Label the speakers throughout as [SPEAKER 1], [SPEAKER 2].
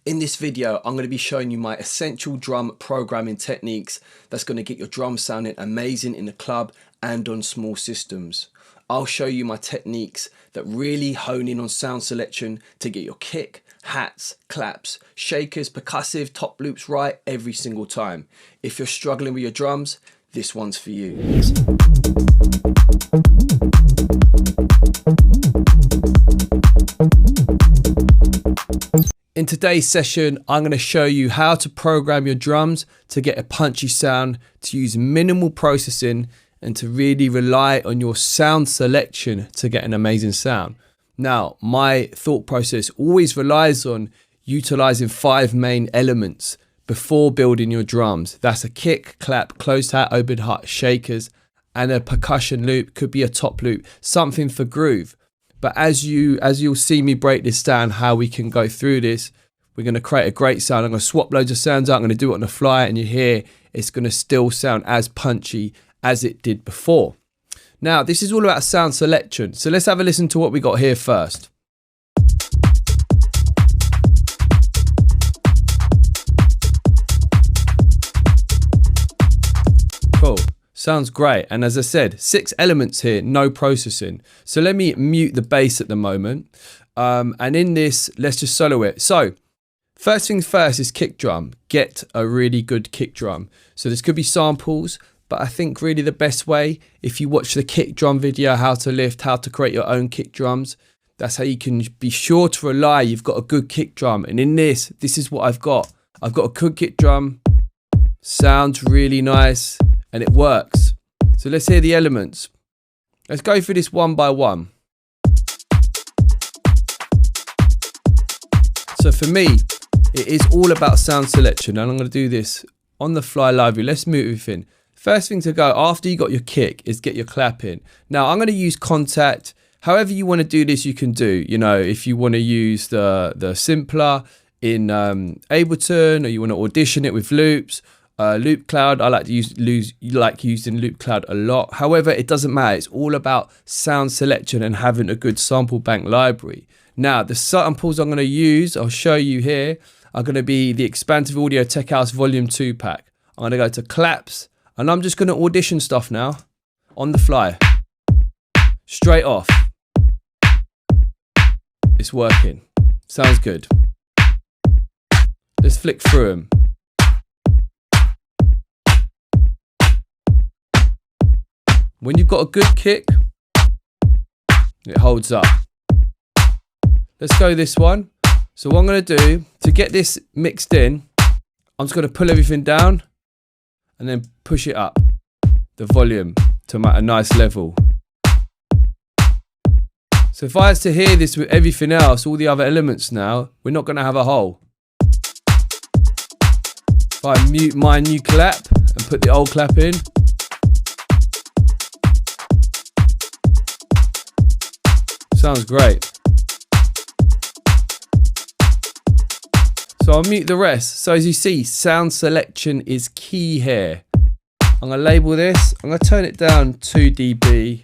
[SPEAKER 1] In this video, I'm going to be showing you my essential drum programming techniques that's going to get your drums sounding amazing in the club and on small systems. I'll show you my techniques that really hone in on sound selection to get your kick, hats, claps, shakers, percussive, top loops right every single time. If you're struggling with your drums, this one's for you. In today's session, I'm going to show you how to program your drums to get a punchy sound, to use minimal processing, and to really rely on your sound selection to get an amazing sound. Now, my thought process always relies on utilizing 5 main elements before building your drums. That's a kick, clap, closed hat, open hat, shakers, and a percussion loop. Could be a top loop, something for groove. But as you'll see me break this down, how we can go through this, we're going to create a great sound. I'm going to swap loads of sounds out. I'm going to do it on the fly, and you hear it's going to still sound as punchy as it did before. Now, this is all about sound selection. So let's have a listen to what we got here first. Cool. Sounds great. And as I said, 6 elements here, no processing. So let me mute the bass at the moment. And in this, let's just solo it. So first things first is kick drum. Get a really good kick drum. So this could be samples, but I think really the best way, if you watch the kick drum video, how to lift, how to create your own kick drums, that's how you can be sure to rely you've got a good kick drum. And in this is what I've got. I've got a good kick drum, sounds really nice, and it works. So let's hear the elements. Let's go through this one by one. So for me, it is all about sound selection, and I'm going to do this on the fly library. Let's move everything. First thing to go after you got your kick is get your clap in. Now I'm going to use contact. However you want to do this, you can do. You know, if you want to use the simpler in Ableton, or you want to audition it with loops. Loop Cloud, I like to using Loop Cloud a lot. However, it doesn't matter. It's all about sound selection and having a good sample bank library. Now, the samples I'm going to use, I'll show you here, are going to be the Expansive Audio Tech House Volume 2 pack. I'm going to go to claps, and I'm just going to audition stuff now on the fly. Straight off. It's working. Sounds good. Let's flick through them. When you've got a good kick, it holds up. Let's go this one. So what I'm going to do, to get this mixed in, I'm just going to pull everything down and then push it up, the volume, to a nice level. So if I was to hear this with everything else, all the other elements now, we're not going to have a hole. If I mute my new clap and put the old clap in, sounds great. So I'll mute the rest. So as you see, sound selection is key here. I'm going to label this. I'm going to turn it down 2 dB.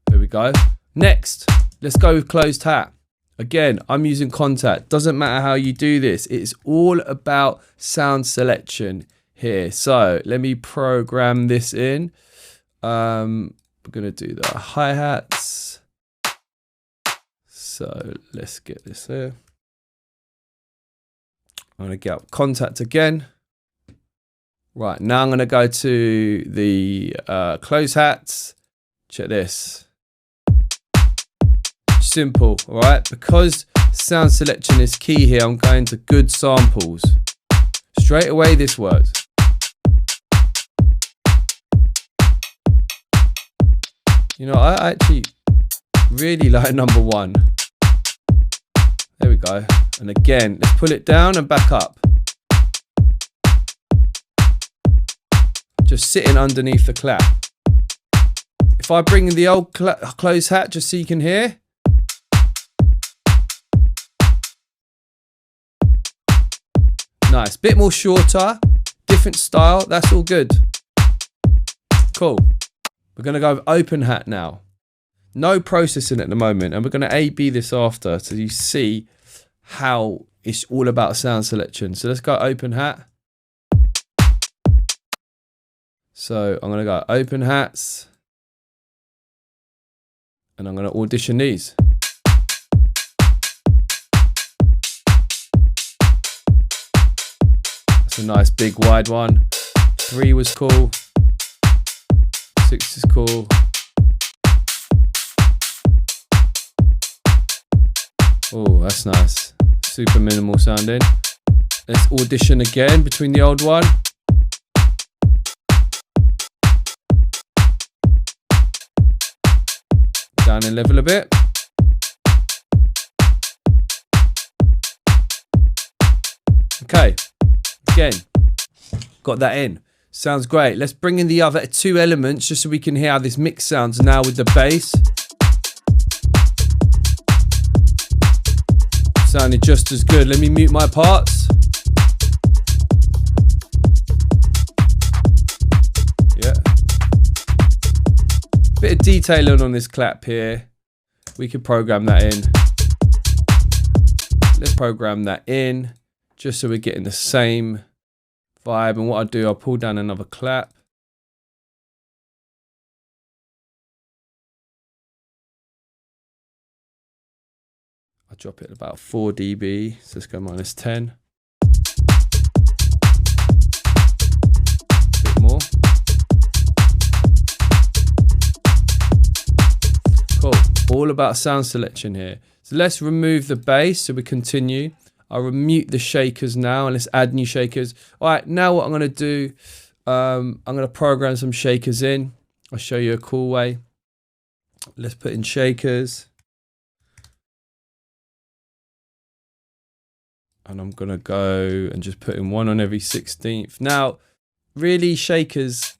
[SPEAKER 1] There we go. Next, let's go with closed hat. Again, I'm using contact. Doesn't matter how you do this. It's all about sound selection here. So let me program this in. We're going to do the hi-hats. So let's get this here. I'm going to get up contact again. Right, now I'm going to go to the close hats. Check this. Simple, all right? Because sound selection is key here, I'm going to good samples. Straight away this works. You know, I actually really like number 1. There we go. And again, let's pull it down and back up. Just sitting underneath the clap. If I bring in the old close hat just so you can hear. Nice. Bit more shorter, different style. That's all good. Cool. We're going to go with open hat now. No processing at the moment, and we're going to A/B this after so you see how it's all about sound selection. So let's go open hat. So I'm going to go open hats, and I'm going to audition these. That's a nice big wide one. 3 was cool. 6 is cool. Oh, that's nice. Super minimal sounding. Let's audition again between the old one. Down in level a bit. Okay, again, got that in. Sounds great. Let's bring in the other 2 elements just so we can hear how this mix sounds now with the bass. Sounded just as good. Let me mute my parts. Yeah. Bit of detailing on this clap here. We could program that in. Let's program that in just so we're getting the same vibe. And what I'll do, I'll pull down another clap. I'll drop it at about 4 dB. So let's go -10. A bit more. Cool. All about sound selection here. So let's remove the bass. So we continue. I'll mute the shakers now and let's add new shakers. All right, now what I'm going to do, I'm going to program some shakers in. I'll show you a cool way. Let's put in shakers. And I'm going to go and just put in 1 on every 16th. Now, really shakers,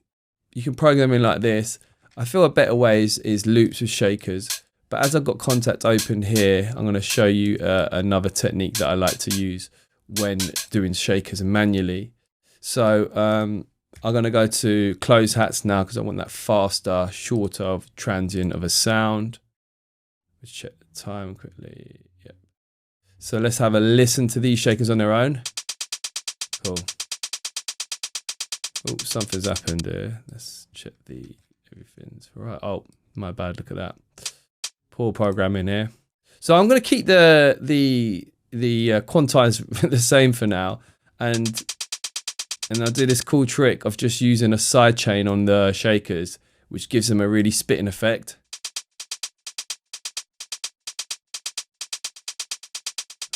[SPEAKER 1] you can program in like this. I feel a better way is loops with shakers. But as I've got contact open here, I'm going to show you another technique that I like to use when doing shakers manually. So I'm going to go to close hats now because I want that faster, shorter, transient of a sound. Let's check the time quickly. Yep. So let's have a listen to these shakers on their own. Cool. Oh, something's happened here. Let's check everything's right. Oh, my bad. Look at that. Poor programming here. So I'm going to keep the quantize the same for now, and I'll do this cool trick of just using a side chain on the shakers, which gives them a really spitting effect.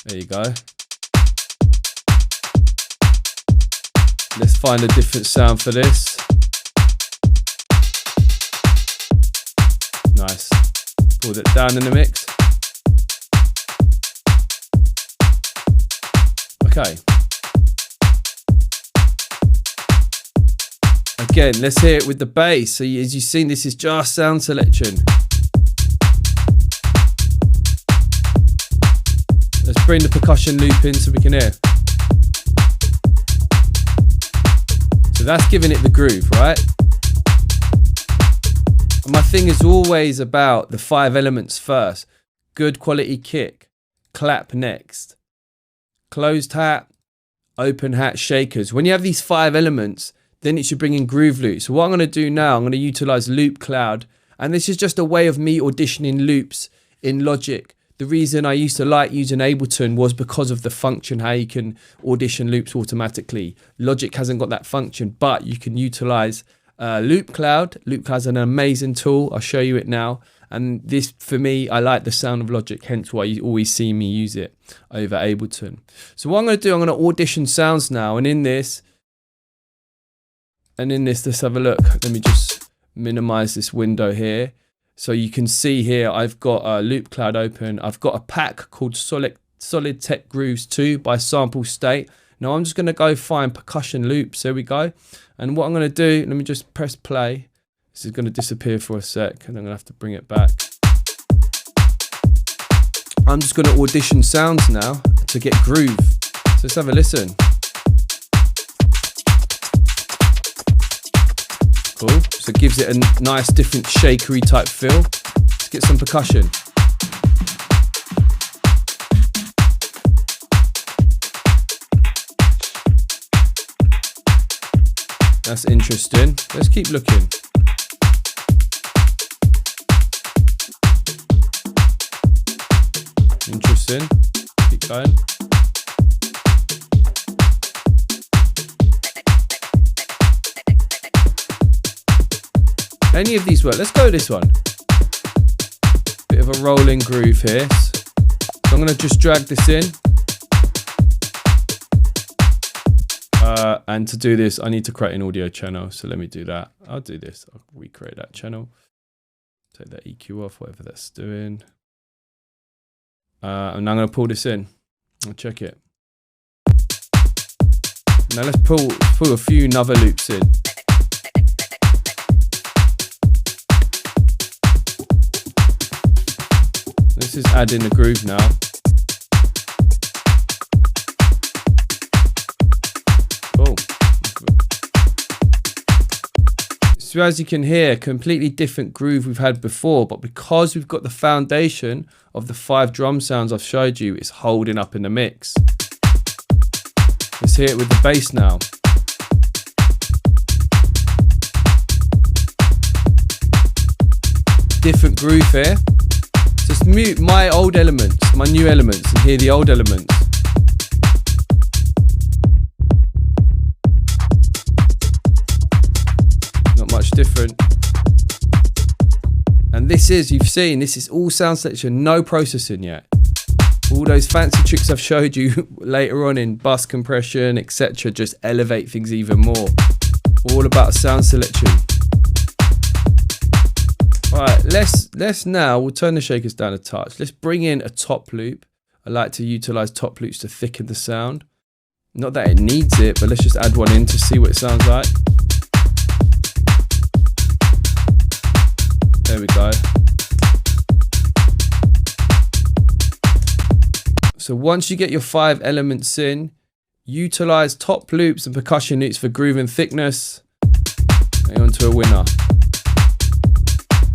[SPEAKER 1] There you go. Let's find a different sound for this. Nice. Pulled it down in the mix. Okay. Again, let's hear it with the bass. So as you've seen, this is just sound selection. Let's bring the percussion loop in so we can hear. So that's giving it the groove, right? And my thing is always about the 5 elements first. Good quality kick, clap next, closed hat, open hat, shakers. When you have these 5 elements, then it should bring in groove loops. So what I'm going to do now, I'm going to utilize Loop Cloud. And this is just a way of me auditioning loops in Logic. The reason I used to like using Ableton was because of the function, how you can audition loops automatically. Logic hasn't got that function, but you can utilize Loop Cloud. Loop Cloud's an amazing tool. I'll show you it now. And this, for me, I like the sound of Logic, hence why you always see me use it over Ableton. So what I'm going to do, I'm going to audition sounds now. And in this, let's have a look. Let me just minimize this window here. So you can see here, I've got a Loop Cloud open. I've got a pack called Solid Tech Grooves 2 by Sample State. Now I'm just going to go find percussion loops. There we go. And what I'm going to do, let me just press play. This is going to disappear for a sec and I'm going to have to bring it back. I'm just going to audition sounds now to get groove. So let's have a listen. Cool. So it gives it a nice different shakery type feel. Let's get some percussion. That's interesting. Let's keep looking. Interesting. Keep going. Any of these work. Let's go this one. Bit of a rolling groove here. So I'm going to just drag this in. And to do this, I need to create an audio channel. So let me do that. I'll do this. I'll recreate that channel. Take that EQ off, whatever that's doing. And I'm going to pull this in. I'll check it. Now let's pull a few other loops in. This is adding the groove now. Cool. So as you can hear, completely different groove we've had before, but because we've got the foundation of the 5 drum sounds I've showed you, it's holding up in the mix. Let's hear it with the bass now. Different groove here. Just mute my old elements, my new elements, and hear the old elements. Not much different. And this is, you've seen, this is all sound selection, no processing yet. All those fancy tricks I've showed you later on in bus compression, etc., just elevate things even more. All about sound selection. Alright, let's now, we'll turn the shakers down a touch. Let's bring in a top loop. I like to utilize top loops to thicken the sound. Not that it needs it, but let's just add one in to see what it sounds like. There we go. So once you get your 5 elements in, utilize top loops and percussion loops for groove and thickness. And on to a winner.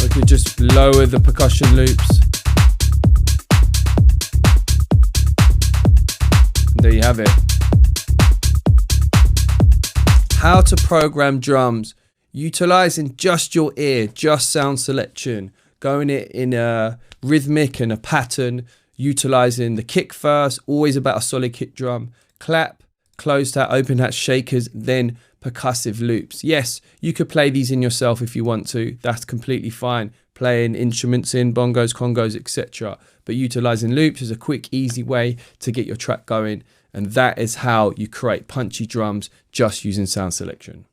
[SPEAKER 1] We could just lower the percussion loops. There you have it. How to program drums. Utilizing just your ear, just sound selection. Going it in a rhythmic and a pattern. Utilizing the kick first, always about a solid kick drum. Clap, closed hat, open hat, shakers, then percussive loops. Yes, you could play these in yourself if you want to. That's completely fine. Playing instruments in, bongos, congos, etc. But utilizing loops is a quick, easy way to get your track going. And that is how you create punchy drums just using sound selection.